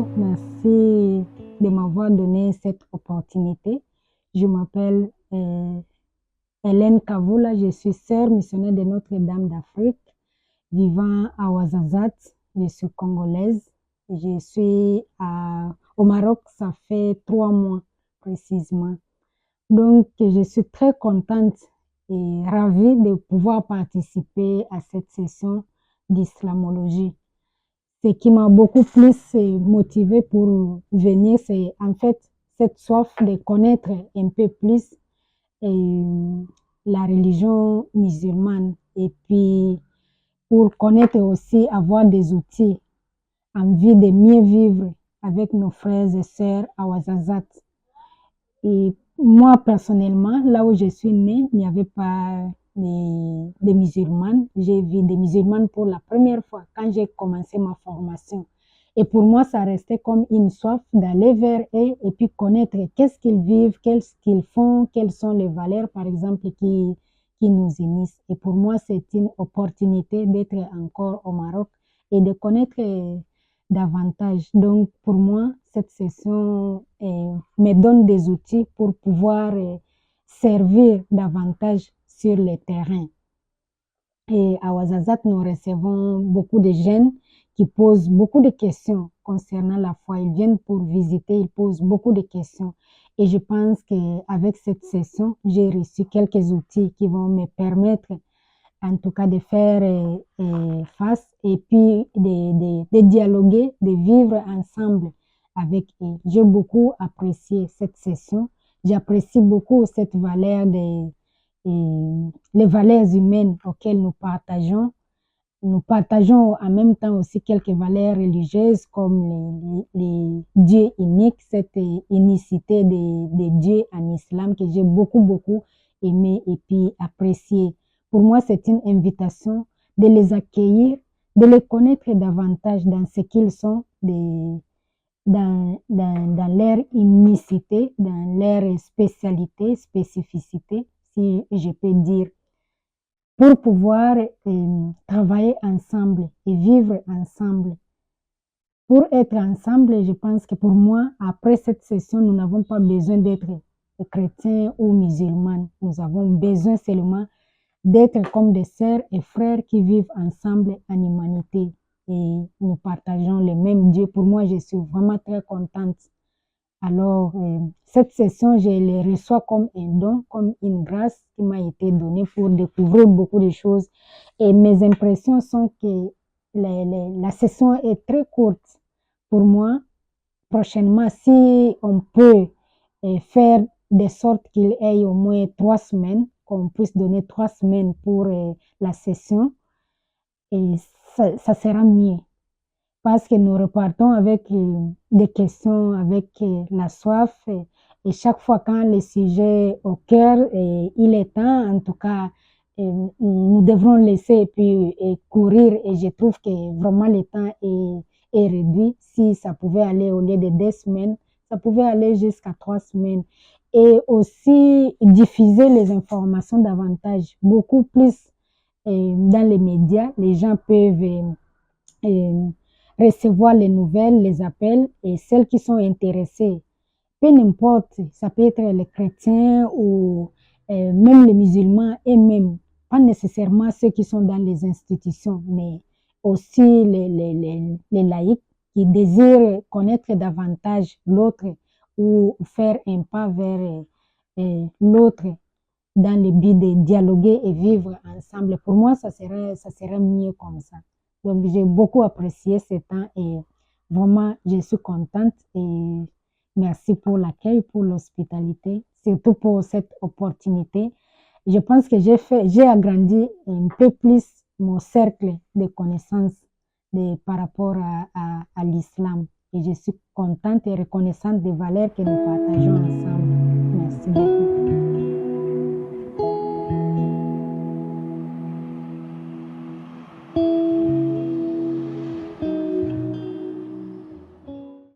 Bonjour, merci de m'avoir donné cette opportunité. Je m'appelle Hélène Kavoula, je suis sœur missionnaire de Notre-Dame d'Afrique, vivant à Ouarzazate. Je suis congolaise. Je suis au Maroc, ça fait 3 mois précisément. Donc, je suis très contente et ravie de pouvoir participer à cette session d'islamologie. Ce qui m'a beaucoup plus motivée pour venir, c'est en fait cette soif de connaître un peu plus la religion musulmane et puis pour connaître aussi, avoir des outils en vue de mieux vivre avec nos frères et sœurs à Ouarzazate. Et moi, personnellement, là où je suis née, il n'y avait pas de musulmanes. J'ai vu des musulmanes pour la première fois quand j'ai commencé ma formation. Et pour moi, ça restait comme une soif d'aller vers eux et puis connaître qu'est-ce qu'ils vivent, qu'est-ce qu'ils font, quelles sont les valeurs, par exemple, qui nous unissent. Et pour moi, c'est une opportunité d'être encore au Maroc et de connaître davantage. Donc, pour moi, cette session me donne des outils pour pouvoir servir davantage sur le terrain. Et à Ouarzazate, nous recevons beaucoup de jeunes qui posent beaucoup de questions concernant la foi. Ils viennent pour visiter, ils posent beaucoup de questions. Et je pense qu'avec cette session, j'ai reçu quelques outils qui vont me permettre en tout cas de faire face et puis de dialoguer, de vivre ensemble avec eux. J'ai beaucoup apprécié cette session. J'apprécie beaucoup cette valeur les valeurs humaines auxquelles nous partageons. Nous partageons en même temps aussi quelques valeurs religieuses comme les dieux uniques, cette unicité des dieux en islam que j'ai beaucoup aimé et puis apprécié. Pour moi, c'est une invitation de les accueillir, de les connaître davantage dans ce qu'ils sont, dans leur unicité, dans leur spécialité, spécificité, si je peux dire, pour pouvoir travailler ensemble et vivre ensemble. Pour être ensemble, je pense que pour moi, après cette session, nous n'avons pas besoin d'être chrétiens ou musulmans. Nous avons besoin seulement d'être comme des sœurs et frères qui vivent ensemble en humanité. Et nous partageons le même Dieu. Pour moi, je suis vraiment très contente. Alors, cette session, je la reçois comme un don, comme une grâce qui m'a été donnée pour découvrir beaucoup de choses. Et mes impressions sont que la session est très courte. Pour moi, prochainement, si on peut faire de sorte qu'il y ait au moins 3 semaines, qu'on puisse donner 3 semaines pour la session, et ça sera mieux. Parce que nous repartons avec des questions, avec la soif. Et chaque fois quand le sujet au cœur, il est temps, en tout cas, nous devrons laisser et puis courir. Et je trouve que vraiment le temps est réduit. Si ça pouvait aller au lieu de 2 semaines, ça pouvait aller jusqu'à 3 semaines. Et aussi diffuser les informations davantage, beaucoup plus dans les médias. Les gens peuvent recevoir les nouvelles, les appels et celles qui sont intéressées. Peu importe, ça peut être les chrétiens ou même les musulmans et même, pas nécessairement ceux qui sont dans les institutions, mais aussi les laïcs qui désirent connaître davantage l'autre ou faire un pas vers l'autre dans le but de dialoguer et vivre ensemble. Pour moi, ça serait mieux comme ça. Donc, j'ai beaucoup apprécié ce temps et vraiment, je suis contente et merci pour l'accueil, pour l'hospitalité, surtout pour cette opportunité. Je pense que j'ai agrandi un peu plus mon cercle de connaissances par rapport à l'islam. Et je suis contente et reconnaissante des valeurs que nous partageons ensemble. Merci beaucoup.